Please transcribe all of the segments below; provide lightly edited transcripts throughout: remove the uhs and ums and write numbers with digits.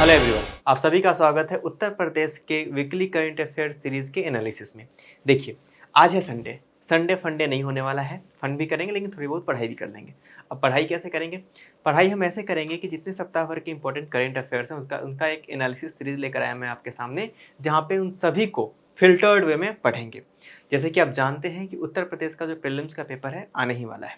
Hello everyone, आप सभी का स्वागत है उत्तर प्रदेश के वीकली करंट अफेयर सीरीज के एनालिसिस में। देखिए, आज है संडे। संडे फंडे नहीं होने वाला है, फन भी करेंगे लेकिन थोड़ी बहुत पढ़ाई भी कर लेंगे। अब पढ़ाई कैसे करेंगे? पढ़ाई हम ऐसे करेंगे कि जितने सप्ताह भर के इंपॉर्टेंट करंट अफेयर्स हैं उनका उनका एक एनालिसिस सीरीज लेकर आया मैं आपके सामने, जहाँ पे उन सभी को फिल्टर्ड वे में पढ़ेंगे। जैसे कि आप जानते हैं कि उत्तर प्रदेश का जो प्रीलिम्स का पेपर है आने ही वाला है।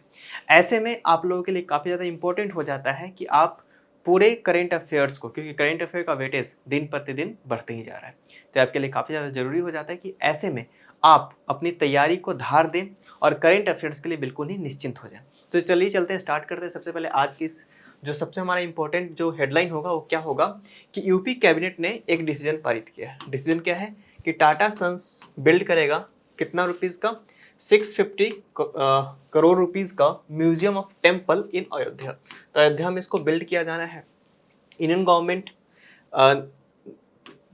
ऐसे में आप लोगों के लिए काफ़ी ज़्यादा इंपॉर्टेंट हो जाता है कि आप पूरे करंट अफेयर्स को, क्योंकि करंट अफेयर का वेटेज दिन प्रतिदिन बढ़ते ही जा रहा है, तो आपके लिए काफ़ी ज़्यादा ज़रूरी हो जाता है कि ऐसे में आप अपनी तैयारी को धार दें और करंट अफेयर्स के लिए बिल्कुल ही निश्चिंत हो जाएं। तो चलिए चलते हैं, स्टार्ट करते हैं। सबसे पहले आज की जो सबसे हमारा इंपॉर्टेंट जो हेडलाइन होगा वो क्या होगा कि यूपी कैबिनेट ने एक डिसीजन पारित किया है। डिसीजन क्या है कि टाटा सन्स बिल्ड करेगा कितना रुपीज़ का, 650 करोड़ रुपीज़ का museum of temple in Ayodhya. तो अयोध्या में इसको बिल्ड किया जाना है। इंडियन गवर्नमेंट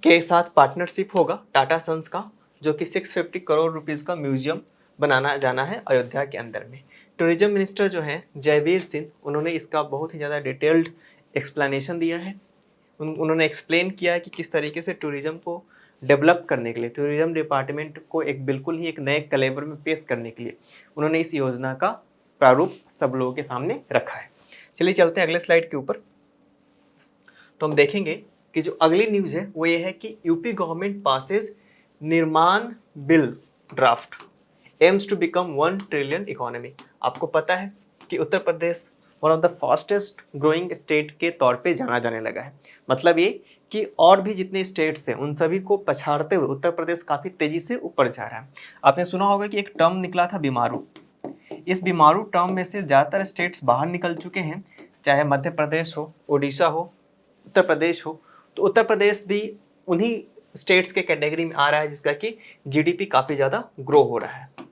के साथ पार्टनरशिप होगा टाटा सन्स का, जो कि 650 करोड़ रुपीज़ का म्यूजियम बनाना जाना है अयोध्या के अंदर में। टूरिज्म मिनिस्टर जो हैं जयवीर सिंह, उन्होंने इसका बहुत ही ज़्यादा डिटेल्ड एक्सप्लेनेशन दिया है। उन्होंने एक्सप्लेन किया है कि किस तरीके से टूरिज्म को डेवलप करने के लिए, टूरिज्म डिपार्टमेंट को एक बिल्कुल ही एक नए कलेबर में पेश करने के लिए उन्होंने इस योजना का प्रारूप सब लोगों के सामने रखा है। चलिए चलते हैं अगले स्लाइड के ऊपर। तो हम देखेंगे कि जो अगली न्यूज़ है वो ये है कि यूपी गवर्नमेंट पासेस निर्माण bill draft aims to become 1 trillion economy. आपको पता है कि Uttar Pradesh one of the fastest growing state के तौर पे जाना जाने लगा है। मतलब ये कि और भी जितने स्टेट्स हैं उन सभी को पछाड़ते हुए उत्तर प्रदेश काफ़ी तेज़ी से ऊपर जा रहा है। आपने सुना होगा कि एक टर्म निकला था बीमारू। इस बीमारू टर्म में से ज़्यादातर स्टेट्स बाहर निकल चुके हैं, चाहे मध्य प्रदेश हो, उड़ीसा हो, उत्तर प्रदेश हो। तो उत्तर प्रदेश भी उन्हीं स्टेट्स के कैटेगरी में आ रहा है जिसका कि जीडीपी काफ़ी ज़्यादा ग्रो हो रहा है।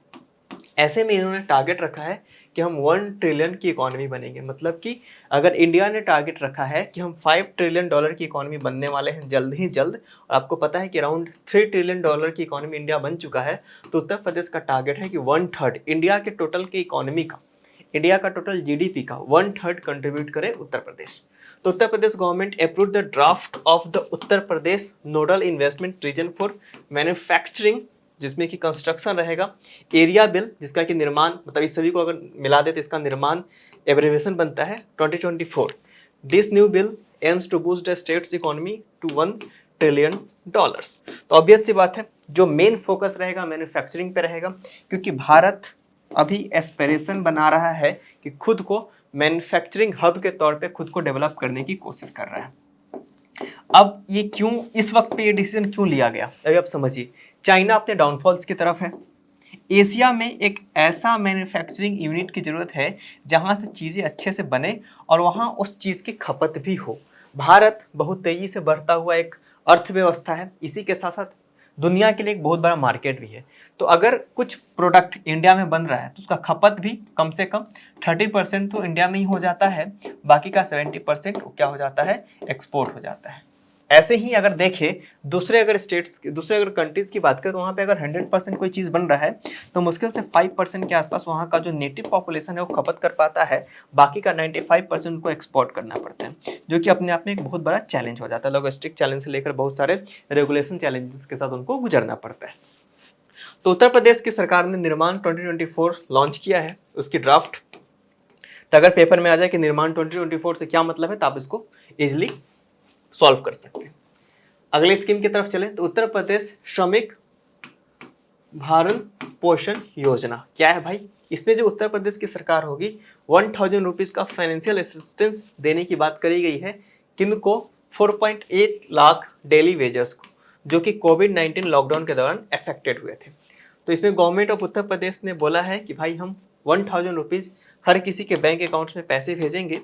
ऐसे में इन्होंने टारगेट रखा है कि हम 1 ट्रिलियन की इकोनॉमी बनेंगे। मतलब कि अगर इंडिया ने टारगेट रखा है कि हम 5 ट्रिलियन डॉलर की इकोनॉमी बनने वाले हैं जल्द ही जल्द, और आपको पता है कि अराउंड 3 ट्रिलियन डॉलर की इकोनॉमी इंडिया बन चुका है, तो उत्तर प्रदेश का टारगेट है कि 1/3 इंडिया के टोटल की इकोनॉमी का, इंडिया का टोटल जीडीपी का 1/3 कंट्रीब्यूट करे उत्तर प्रदेश। तो Uttar Pradesh government approve the draft of the Uttar Pradesh nodal investment region for manufacturing, जिसमें कि कंस्ट्रक्शन रहेगा, एरिया बिल जिसका कि निर्माण, मतलब इस सभी को अगर मिला दे तो इसका निर्माण एब्रिविएशन बनता है 2024। This new bill aims to boost the state's economy to 1 trillion dollars. तो ऑब्वियस सी बात है, जो मेन फोकस रहेगा मैन्युफैक्चरिंग पे रहेगा, क्योंकि भारत अभी एस्पिरेशन बना रहा है कि खुद को मैन्युफैक्चरिंग हब के तौर पे खुद को डेवलप करने की कोशिश कर रहा है। अब ये क्यों इस वक्त पे ये डिसीजन क्यों लिया गया, अभी आप समझिए। चाइना अपने डाउनफॉल्स की तरफ है। एशिया में एक ऐसा मैन्युफैक्चरिंग यूनिट की ज़रूरत है जहां से चीज़ें अच्छे से बने और वहां उस चीज़ की खपत भी हो। भारत बहुत तेज़ी से बढ़ता हुआ एक अर्थव्यवस्था है, इसी के साथ साथ दुनिया के लिए एक बहुत बड़ा मार्केट भी है। तो अगर कुछ प्रोडक्ट इंडिया में बन रहा है तो उसका खपत भी कम से कम 30% तो इंडिया में ही हो जाता है, बाकी का 70% क्या हो जाता है, एक्सपोर्ट हो जाता है। ऐसे ही अगर देखें दूसरे अगर कंट्रीज की बात करें तो वहाँ पे अगर 100% कोई चीज़ बन रहा है तो मुश्किल से 5% के आसपास वहाँ का जो नेटिव पॉपुलेशन है वो खपत कर पाता है, बाकी का 95% को एक्सपोर्ट करना पड़ता है, जो कि अपने आप में एक बहुत बड़ा चैलेंज हो जाता है। लॉजिस्टिक चैलेंज से लेकर बहुत सारे रेगुलेशन चैलेंजेस के साथ उनको गुजरना पड़ता है। तो उत्तर प्रदेश की सरकार ने निर्माण 2024 लॉन्च किया है, उसकी ड्राफ्ट। तो अगर पेपर में आ जाए कि निर्माण 2024 से क्या मतलब है तो आप इसको इजिली सॉल्व कर सकते हैं। अगले स्कीम की तरफ चलें तो उत्तर प्रदेश श्रमिक भरण पोषण योजना क्या है भाई? इसमें जो उत्तर प्रदेश की सरकार होगी 1000 रुपीज़ का फाइनेंशियल असिस्टेंस देने की बात करी गई है। किनको? 4.8 लाख डेली वेजर्स को, जो कि कोविड-19 लॉकडाउन के दौरान अफेक्टेड हुए थे। तो इसमें गवर्नमेंट ऑफ उत्तर प्रदेश ने बोला है कि भाई हम 1000 रुपीज़ हर किसी के बैंक अकाउंट्स में पैसे भेजेंगे।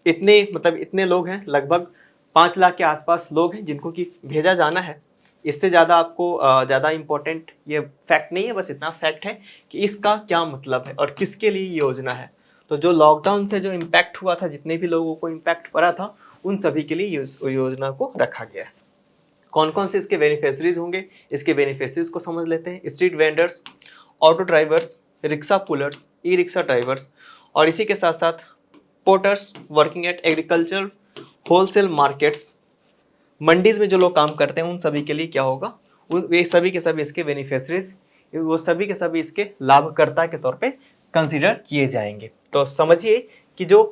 इतने लोग हैं, लगभग 5 लाख के आसपास लोग हैं जिनको कि भेजा जाना है। इससे ज़्यादा आपको ज़्यादा इम्पोर्टेंट ये फैक्ट नहीं है, बस इतना फैक्ट है कि इसका क्या मतलब है और किसके लिए ये योजना है। तो जो लॉकडाउन से जो इम्पैक्ट हुआ था, जितने भी लोगों को इम्पैक्ट पड़ा था, उन सभी के लिए योजना को रखा गया है। कौन कौन से इसके बेनिफिशरीज होंगे, इसके बेनिफिशरीज को समझ लेते हैं। Street vendors, auto drivers, rickshaw pullers, e rickshaw drivers, और इसी के साथ साथ porters working at agriculture wholesale markets, mandis में जो लोग काम करते हैं उन सभी के लिए क्या होगा, वे सभी के सभी इसके बेनिफिशरीज, वो सभी के सभी इसके लाभकर्ता के तौर पे कंसीडर किए जाएंगे। तो समझिए कि जो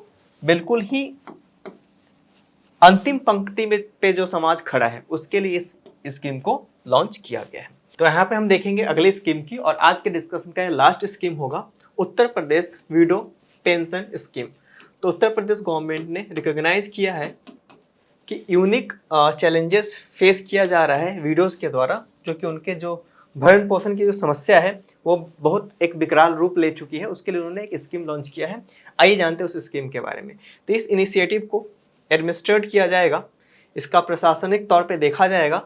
बिल्कुल ही अंतिम पंक्ति में पे जो समाज खड़ा है उसके लिए इस स्कीम को लॉन्च किया गया है। तो यहाँ पे हम देखेंगे अगली स्कीम की, और आज के डिस्कशन का लास्ट स्कीम होगा Uttar Pradesh window pension scheme. तो उत्तर प्रदेश गवर्नमेंट ने रिकॉग्नाइज किया है कि यूनिक चैलेंजेस फेस किया जा रहा है विडोज के द्वारा, जो कि उनके जो भरण पोषण की जो समस्या है वो बहुत एक विकराल रूप ले चुकी है। उसके लिए उन्होंने एक स्कीम लॉन्च किया है। आइए जानते हैं उस स्कीम के बारे में। तो इस इनिशिएटिव को एडमिनिस्ट्रेट किया जाएगा, इसका प्रशासनिक तौर पे देखा जाएगा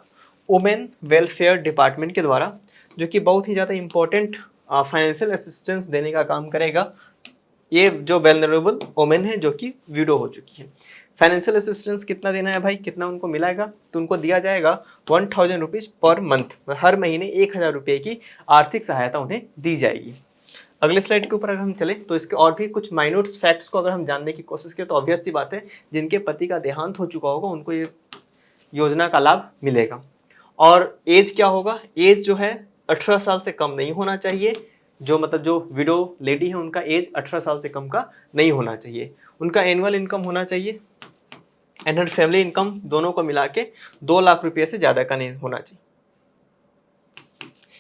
वुमेन वेलफेयर डिपार्टमेंट के द्वारा, जो कि बहुत ही ज़्यादा इम्पोर्टेंट फाइनेंशियल असिस्टेंस देने का काम करेगा। ये जो वेलनरेबल वुमेन है जो कि विडो हो चुकी है, फाइनेंशियल असिस्टेंस कितना देना है भाई, कितना उनको मिलेगा, तो उनको दिया जाएगा 1000 रुपीज़ पर मंथ, हर महीने 1000 रुपये की आर्थिक सहायता उन्हें दी जाएगी। अगले स्लाइड के ऊपर अगर हम चले तो इसके और भी कुछ माइन्यूट फैक्ट्स को अगर हम जानने की कोशिश करें तो ऑब्वियस सी बात है, जिनके पति का देहांत हो चुका होगा उनको ये योजना का लाभ मिलेगा। और एज क्या होगा, एज जो है 18 साल से कम नहीं होना चाहिए। जो मतलब जो विडो लेडी है उनका एज 18 साल से कम का नहीं होना चाहिए। उनका एनुअल इनकम होना चाहिए, एंड फैमिली इनकम दोनों को मिला के 2 लाख रुपये से ज़्यादा का नहीं होना चाहिए।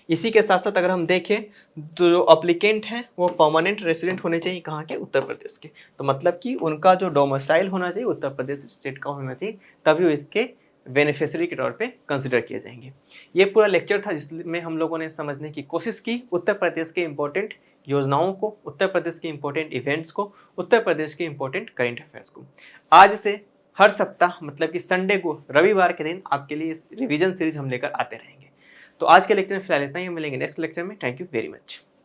इसी के साथ साथ अगर हम देखें तो जो अप्लीकेंट हैं वो परमानेंट रेसिडेंट होने चाहिए, कहाँ के, उत्तर प्रदेश के। तो मतलब कि उनका जो डोमिसाइल होना चाहिए उत्तर प्रदेश स्टेट का होना चाहिए, तभी वो इसके बेनिफिशियरी के तौर पे कंसिडर किए जाएंगे। ये पूरा लेक्चर था जिसमें हम लोगों ने समझने की कोशिश की उत्तर प्रदेश के इंपॉर्टेंट योजनाओं को, उत्तर प्रदेश के इंपॉर्टेंट इवेंट्स को, उत्तर प्रदेश के इंपॉर्टेंट करेंट अफेयर्स को। आज से हर सप्ताह मतलब कि संडे को, रविवार के दिन आपके लिए इस रिवीजन सीरीज हम लेकर आते रहेंगे। तो आज के लेक्चर में फिलहाल इतना ही, हम मिलेंगे नेक्स्ट लेक्चर में। Thank you very much.